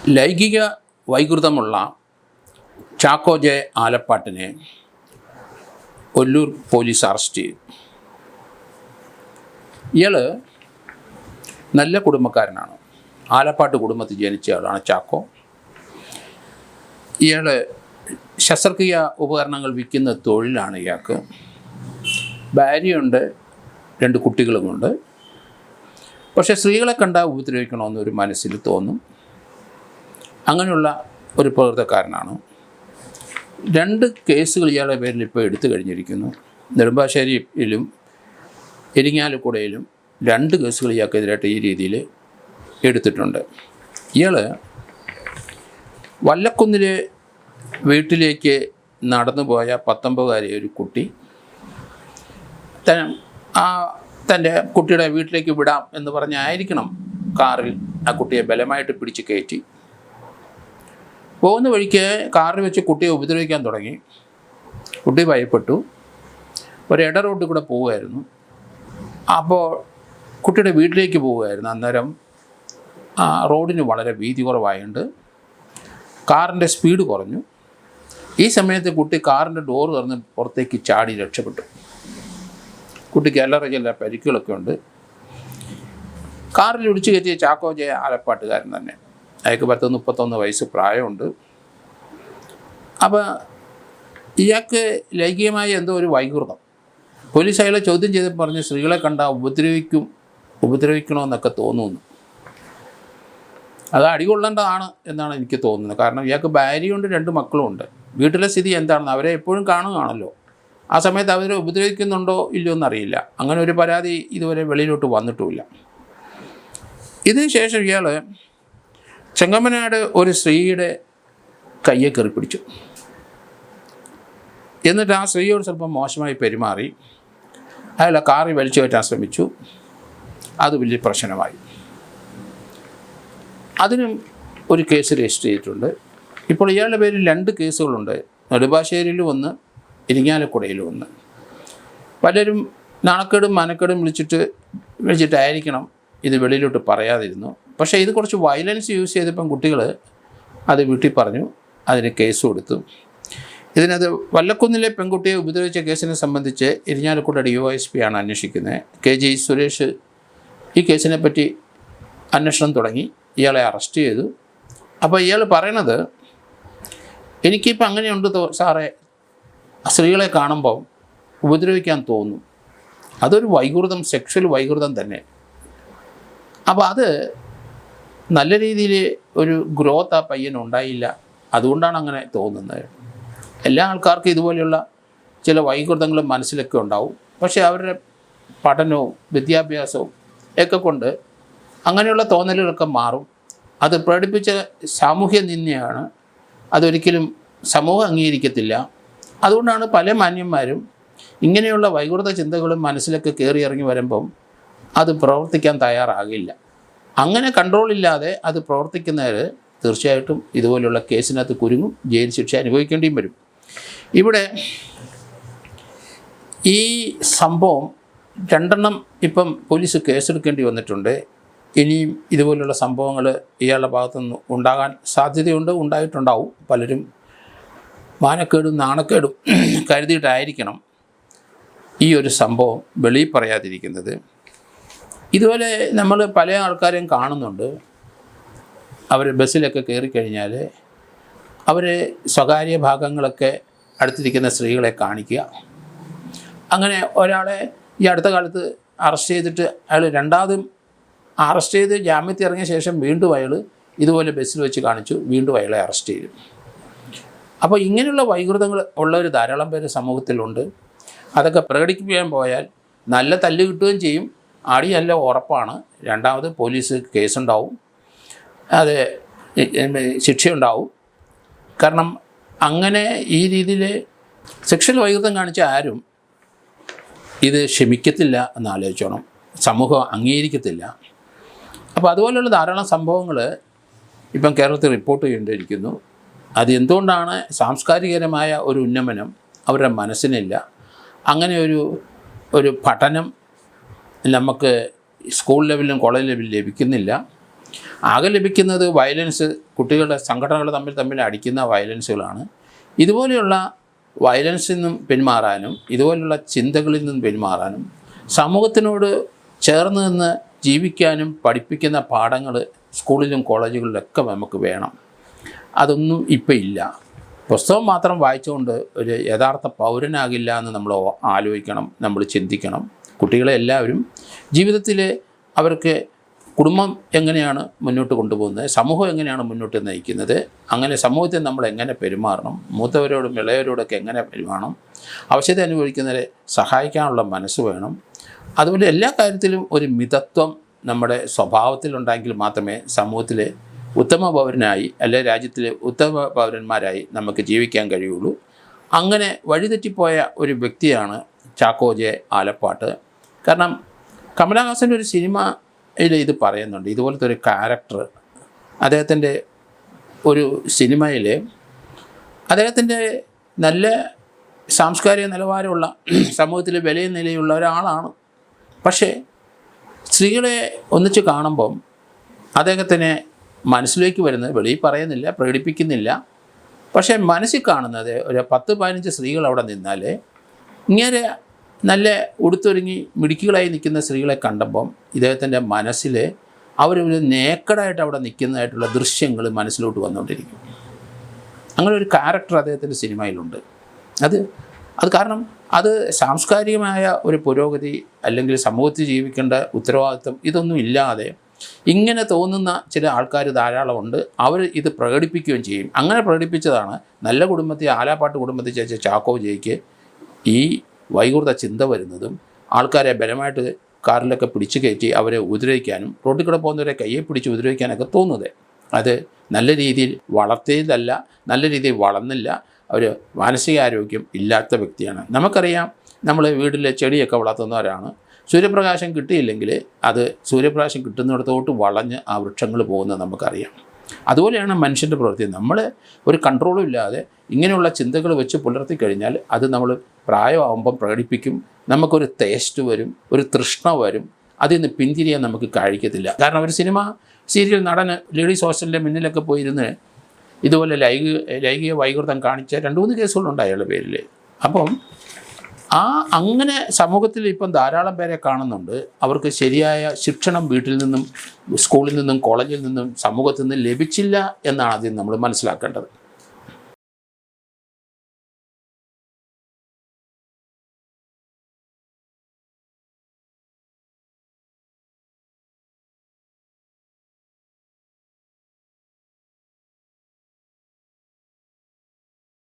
ലൈംഗിക വൈകൃതമുള്ള ചാക്കോ ജെ ആലപ്പാട്ടിനെ ഒല്ലൂർ പോലീസ് അറസ്റ്റ് ചെയ്തു. ഇയാൾ നല്ല കുടുംബക്കാരനാണ്. ആലപ്പാട്ട് കുടുംബത്തിൽ ജനിച്ച ആളാണ് ചാക്കോ. ഇയാൾ ശസ്ത്രക്രിയ ഉപകരണങ്ങൾ വിൽക്കുന്ന തൊഴിലാണ് ഇയാൾക്ക്. ഭാര്യയുണ്ട്, 2 കുട്ടികളുമുണ്ട്. പക്ഷേ സ്ത്രീകളെ കണ്ടാൽ ഉപദ്രവിക്കണമെന്നൊരു മനസ്സിൽ തോന്നും. അങ്ങനെയുള്ള ഒരു പ്രകൃതക്കാരനാണ്. 2 കേസുകൾ ഇയാളുടെ പേരിൽ ഇപ്പോൾ എടുത്തു കഴിഞ്ഞിരിക്കുന്നു. നെടുമ്പാശ്ശേരിയിലും ഇരിങ്ങാലക്കുടയിലും 2 കേസുകൾ ഇയാൾക്കെതിരായിട്ട് ഈ രീതിയിൽ എടുത്തിട്ടുണ്ട്. ഇയാൾ വല്ലക്കുന്നിലെ വീട്ടിലേക്ക് നടന്നു പോയ 19കാരിയായ ഒരു കുട്ടി തൻ്റെ കുട്ടിയുടെ വീട്ടിലേക്ക് വിടാം എന്ന് പറഞ്ഞായിരിക്കണം കാറിൽ ആ കുട്ടിയെ ബലമായിട്ട് പിടിച്ച് കയറ്റി. പോകുന്ന വഴിക്ക് കാറിൽ വെച്ച് കുട്ടിയെ ഉപദ്രവിക്കാൻ തുടങ്ങി. കുട്ടി ഭയപ്പെട്ടു. ഒരു ഇട റോഡിൽ കൂടെ പോവുമായിരുന്നു. അപ്പോൾ കുട്ടിയുടെ വീട്ടിലേക്ക് പോവുമായിരുന്നു. അന്നേരം റോഡിന് വളരെ വീതി കുറവായതുകൊണ്ട് കാറിൻ്റെ സ്പീഡ് കുറഞ്ഞു. ഈ സമയത്ത് കുട്ടി കാറിൻ്റെ ഡോറ് തുറന്ന് പുറത്തേക്ക് ചാടി രക്ഷപ്പെട്ടു. കുട്ടിക്ക് ചില പരിക്കുകളൊക്കെ ഉണ്ട്. കാറിൽ ഇടിച്ചു കയറ്റിയ ചാക്കോ ജെ ആലപ്പാട്ടുകാരൻ തന്നെ. അയാൾക്ക് 31 വയസ്സ് പ്രായമുണ്ട്. അപ്പോൾ ഇയാൾക്ക് ലൈംഗികമായ എന്തോ ഒരു വൈകൃതം. പോലീസ് അയാളെ ചോദ്യം ചെയ്ത് പറഞ്ഞ് സ്ത്രീകളെ കണ്ടാൽ ഉപദ്രവിക്കണമെന്നൊക്കെ തോന്നുന്നു. അത് അടികൊള്ളേണ്ടതാണ് എന്നാണ് എനിക്ക് തോന്നുന്നത്. കാരണം ഇയാൾക്ക് ഭാര്യയുണ്ട്, 2 മക്കളുമുണ്ട്. വീട്ടിലെ സ്ഥിതി എന്താണെന്ന് അവരെ എപ്പോഴും കാണുകയാണല്ലോ. ആ സമയത്ത് അവരെ ഉപദ്രവിക്കുന്നുണ്ടോ ഇല്ലയോ എന്നറിയില്ല. അങ്ങനെ ഒരു പരാതി ഇതുവരെ വെളിയിലോട്ട് വന്നിട്ടുമില്ല. ഇതിന് ശേഷം ഇയാൾ ചെങ്ങമ്മനാട് ഒരു സ്ത്രീയുടെ കയ്യെ കയറി പിടിച്ചു. എന്നിട്ട് ആ സ്ത്രീയോട് സ്വല്പം മോശമായി പെരുമാറി. അയാൾ കാറിൽ വലിച്ചു കയറ്റാൻ ശ്രമിച്ചു. അത് വലിയ പ്രശ്നമായി. അതിനും ഒരു കേസ് രജിസ്റ്റർ ചെയ്തിട്ടുണ്ട്. ഇപ്പോൾ ഇയാളുടെ പേരിൽ 2 കേസുകളുണ്ട്. നെടുമ്പാശ്ശേരിയിലും 1, ഇരിങ്ങാലക്കുടയിലും 1. പലരും നാണക്കേടും മനക്കേടും വിളിച്ചിട്ടായിരിക്കണം ഇത് വെളിയിലോട്ട് പറയാതിരുന്നു. പക്ഷേ ഇത് കുറച്ച് വയലൻസ് യൂസ് ചെയ്തപ്പം കുട്ടികൾ അത് വീട്ടിൽ പറഞ്ഞു. അതിന് കേസ് കൊടുത്തു. ഇതിനകത്ത് വല്ലക്കുന്നിലെ പെൺകുട്ടിയെ ഉപദ്രവിച്ച കേസിനെ സംബന്ധിച്ച് ഇരിങ്ങാലക്കുട DYSP ആണ് അന്വേഷിക്കുന്നത്. KG സുരേഷ് ഈ കേസിനെ പറ്റി അന്വേഷണം തുടങ്ങി. ഇയാളെ അറസ്റ്റ് ചെയ്തു. അപ്പോൾ ഇയാൾ പറയണത്, എനിക്കിപ്പോൾ അങ്ങനെയുണ്ട് സാറേ, സ്ത്രീകളെ കാണുമ്പോൾ ഉപദ്രവിക്കാൻ തോന്നും. അതൊരു വൈകൃതം, സെക്ഷൽ വൈകൃതം തന്നെ. അപ്പോൾ അത് നല്ല രീതിയിൽ ഒരു ഗ്രോത്ത് ആ പയ്യനുണ്ടായില്ല. അതുകൊണ്ടാണ് അങ്ങനെ തോന്നുന്നത്. എല്ലാ ആൾക്കാർക്കും ഇതുപോലെയുള്ള ചില വൈകൃതങ്ങളും മനസ്സിലൊക്കെ ഉണ്ടാവും. പക്ഷേ അവരുടെ പഠനവും വിദ്യാഭ്യാസവും ഒക്കെ കൊണ്ട് അങ്ങനെയുള്ള തോന്നലുകളൊക്കെ മാറും. അത് പ്രകടിപ്പിച്ച സാമൂഹ്യ നിന്ദയാണ്. അതൊരിക്കലും സമൂഹം അംഗീകരിക്കത്തില്ല. അതുകൊണ്ടാണ് പല മാന്യന്മാരും ഇങ്ങനെയുള്ള വൈകൃത ചിന്തകളും മനസ്സിലൊക്കെ കയറി ഇറങ്ങി വരുമ്പം അത് പ്രവർത്തിക്കാൻ തയ്യാറാകില്ല. അങ്ങനെ കൺട്രോളില്ലാതെ അത് പ്രവർത്തിക്കുന്നവർ തീർച്ചയായിട്ടും ഇതുപോലെയുള്ള കേസിനകത്ത് കുരുങ്ങും, ജയിൽ ശിക്ഷ അനുഭവിക്കേണ്ടിയും വരും. ഇവിടെ ഈ സംഭവം 2 ഇപ്പം പോലീസ് കേസെടുക്കേണ്ടി വന്നിട്ടുണ്ട്. ഇനിയും ഇതുപോലുള്ള സംഭവങ്ങൾ ഇയാളുടെ ഭാഗത്തുനിന്ന് ഉണ്ടാകാൻ സാധ്യതയുണ്ട്, ഉണ്ടായിട്ടുണ്ടാവും. പലരും മാനക്കേടും നാണക്കേടും കരുതിയിട്ടായിരിക്കണം ഈ ഒരു സംഭവം വെളിയിൽ പറയാതിരിക്കുന്നത്. ഇതുപോലെ നമ്മൾ പല ആൾക്കാരെയും കാണുന്നുണ്ട്. അവർ ബസ്സിലൊക്കെ കയറിക്കഴിഞ്ഞാൽ അവർ സ്വകാര്യ ഭാഗങ്ങളൊക്കെ അടുത്തിരിക്കുന്ന സ്ത്രീകളെ കാണിക്കുക. അങ്ങനെ ഒരാളെ ഈ അടുത്ത കാലത്ത് അറസ്റ്റ് ചെയ്തിട്ട് അയാൾ രണ്ടാമതും അറസ്റ്റ് ചെയ്ത് ജാമ്യത്തിൽ ഇറങ്ങിയ ശേഷം വീണ്ടും അയാൾ ഇതുപോലെ ബസ്സിൽ വെച്ച് കാണിച്ചു. വീണ്ടും അയാളെ അറസ്റ്റ് ചെയ്തു. അപ്പോൾ ഇങ്ങനെയുള്ള വൈകൃതങ്ങൾ ഉള്ളവർ ധാരാളം പേര് സമൂഹത്തിലുണ്ട്. അതൊക്കെ പ്രകടിപ്പിക്കാൻ പോയാൽ നല്ല തല്ല് കിട്ടുകയും ചെയ്യും. അടിയല്ല ഉറപ്പാണ്. രണ്ടാമത് പോലീസ് കേസുണ്ടാവും, അത് ശിക്ഷയുണ്ടാവും. കാരണം അങ്ങനെ ഈ രീതിയിൽ സെക്ഷൽ വൈകൃതം കാണിച്ച ആരും ഇത് ക്ഷമിക്കത്തില്ല എന്ന് ആലോചിച്ചോണം. സമൂഹം അംഗീകരിക്കത്തില്ല. അപ്പോൾ അതുപോലെയുള്ള ധാരാളം സംഭവങ്ങൾ ഇപ്പം കേരളത്തിൽ റിപ്പോർട്ട് ചെയ്യേണ്ടിയിരിക്കുന്നു. അത് എന്തുകൊണ്ടാണ്? സാംസ്കാരികപരമായ ഒരു ഉന്നമനം അവരുടെ മനസ്സിനില്ല. അങ്ങനെ ഒരു പഠനം നമുക്ക് സ്കൂൾ ലെവലിലും കോളേജ് ലെവലിലും ലഭിക്കുന്നില്ല. ആകെ ലഭിക്കുന്നത് വയലൻസ്, കുട്ടികളുടെ സംഘടനകൾ തമ്മിൽ അടിക്കുന്ന വയലൻസുകളാണ്. ഇതുപോലെയുള്ള വയലൻസിൽ നിന്നും പിന്മാറാനും ഇതുപോലുള്ള ചിന്തകളിൽ നിന്നും പിന്മാറാനും സമൂഹത്തിനോട് ചേർന്ന് നിന്ന് ജീവിക്കാനും പഠിപ്പിക്കുന്ന പാഠങ്ങൾ സ്കൂളിലും കോളേജുകളിലൊക്കെ നമുക്ക് വേണം. അതൊന്നും ഇപ്പം ഇല്ല. പുസ്തകം മാത്രം വായിച്ചുകൊണ്ട് ഒരു യഥാർത്ഥ പൗരനാകില്ല എന്ന് നമ്മൾ ആലോചിക്കണം, നമ്മൾ ചിന്തിക്കണം. കുട്ടികളെ എല്ലാവരും ജീവിതത്തിൽ അവർക്ക് കുടുംബം എങ്ങനെയാണ് മുന്നോട്ട് കൊണ്ടുപോകുന്നത്, സമൂഹം എങ്ങനെയാണ് മുന്നോട്ട് നയിക്കുന്നത്, അങ്ങനെ സമൂഹത്തിൽ നമ്മൾ എങ്ങനെ പെരുമാറണം, മൂത്തവരോടും ഇളയവരോടൊക്കെ എങ്ങനെ പെരുമാറണം, അവശത അനുഭവിക്കുന്നവരെ സഹായിക്കാനുള്ള മനസ്സ് വേണം. അതുപോലെ എല്ലാ കാര്യത്തിലും ഒരു മിതത്വം നമ്മുടെ സ്വഭാവത്തിലുണ്ടെങ്കിൽ മാത്രമേ സമൂഹത്തിലെ ഉത്തമ പൗരനായി അല്ലെ രാജ്യത്തിലെ ഉത്തമ പൗരന്മാരായി നമുക്ക് ജീവിക്കാൻ കഴിയുള്ളൂ. അങ്ങനെ വഴിതെറ്റിപ്പോയ ഒരു വ്യക്തിയാണ് ചാക്കോ ജെ ആലപ്പാട്ട്. കാരണം കമലഹാസൻ്റെ ഒരു സിനിമയിൽ ഇത് പറയുന്നുണ്ട്, ഇതുപോലത്തെ ഒരു ക്യാരക്ടർ അദ്ദേഹത്തിൻ്റെ ഒരു സിനിമയിൽ അദ്ദേഹത്തിൻ്റെ നല്ല സാംസ്കാരിക നിലവാരമുള്ള സമൂഹത്തിൽ വിലയും നിലയുള്ള ഒരാളാണ്. പക്ഷേ സ്ത്രീകളെ ഒന്നിച്ച് കാണുമ്പം അദ്ദേഹത്തിന് മനസ്സിലേക്ക് വരുന്നത് വെളിയിൽ പറയുന്നില്ല, പ്രകടിപ്പിക്കുന്നില്ല. പക്ഷേ മനസ്സിൽ കാണുന്നത് ഒരു 10-15 സ്ത്രീകൾ അവിടെ നിന്നാൽ ഇങ്ങനെ നല്ല ഉടുത്തൊരുങ്ങി മിടുക്കികളായി നിൽക്കുന്ന സ്ത്രീകളെ കണ്ടപ്പം ഇദ്ദേഹത്തിൻ്റെ മനസ്സിൽ അവരൊരു നേക്കടായിട്ട് അവിടെ നിൽക്കുന്നതായിട്ടുള്ള ദൃശ്യങ്ങൾ മനസ്സിലോട്ട് വന്നുകൊണ്ടിരിക്കും. അങ്ങനെ ഒരു ക്യാരക്ടർ അദ്ദേഹത്തിൻ്റെ സിനിമയിലുണ്ട്. അത് കാരണം അത് സാംസ്കാരികമായ ഒരു പുരോഗതി അല്ലെങ്കിൽ സമൂഹത്തിൽ ജീവിക്കേണ്ട ഉത്തരവാദിത്വം ഇതൊന്നും ഇല്ലാതെ ഇങ്ങനെ തോന്നുന്ന ചില ആൾക്കാർ ധാരാളമുണ്ട്. അവർ ഇത് പ്രകടിപ്പിക്കുകയും ചെയ്യും. അങ്ങനെ പ്രകടിപ്പിച്ചതാണ് നല്ല കുടുംബത്തിൽ, ആലാപ്പാട്ട് കുടുംബത്തിൽ ചേച്ച ചാക്കോ ജെയ്ക്ക് ഈ വൈകൃത ചിന്ത വരുന്നതും ആൾക്കാരെ ബലമായിട്ട് കാറിലൊക്കെ പിടിച്ചു കയറ്റി അവരെ ഉപദ്രവിക്കാനും റോഡിൽ കൂടെ പോകുന്നവരെ കയ്യെ പിടിച്ച് ഉപദ്രവിക്കാനൊക്കെ തോന്നുന്നത്. അത് നല്ല രീതിയിൽ വളർത്തിയതല്ല, നല്ല രീതിയിൽ വളർന്നില്ല. ഒരു മാനസികാരോഗ്യം ഇല്ലാത്ത വ്യക്തിയാണ്. നമുക്കറിയാം, നമ്മൾ വീട്ടിലെ ചെടിയൊക്കെ വളർത്തുന്നവരാണ്. സൂര്യപ്രകാശം കിട്ടിയില്ലെങ്കിൽ അത് സൂര്യപ്രകാശം കിട്ടുന്നിടത്തോട്ട് വളഞ്ഞ് ആ വൃക്ഷങ്ങൾ പോകുന്നത് നമുക്കറിയാം. അതുപോലെയാണ് മനുഷ്യൻ്റെ പ്രവൃത്തി. നമ്മൾ ഒരു കൺട്രോളും ഇല്ലാതെ ഇങ്ങനെയുള്ള ചിന്തകൾ വെച്ച് പുലർത്തി കഴിഞ്ഞാൽ അത് നമ്മൾ പ്രായമാകുമ്പം പ്രകടിപ്പിക്കും. നമുക്കൊരു ടേസ്റ്റ് വരും, ഒരു തൃഷ്ണ വരും. അതിൽ നിന്ന് പിന്തിരിയാൻ നമുക്ക് കഴിക്കത്തില്ല. കാരണം ഒരു സിനിമ സീരിയൽ നടന് ലേഡീസ് ഹോസ്റ്റലിൻ്റെ മുന്നിലൊക്കെ പോയിരുന്ന് ഇതുപോലെ ലൈംഗിക വൈകൃതം കാണിച്ച 2-3 കേസുകളുണ്ട് അയാളുടെ പേരിൽ. അപ്പം അങ്ങനെ സമൂഹത്തിൽ ഇപ്പം ധാരാളം പേരെ കാണുന്നുണ്ട്. അവർക്ക് ശരിയായ ശിക്ഷണം വീട്ടിൽ നിന്നും സ്കൂളിൽ നിന്നും കോളേജിൽ നിന്നും സമൂഹത്തിൽ നിന്നും ലഭിച്ചില്ല എന്നാണ് ആദ്യം നമ്മൾ മനസ്സിലാക്കേണ്ടത്.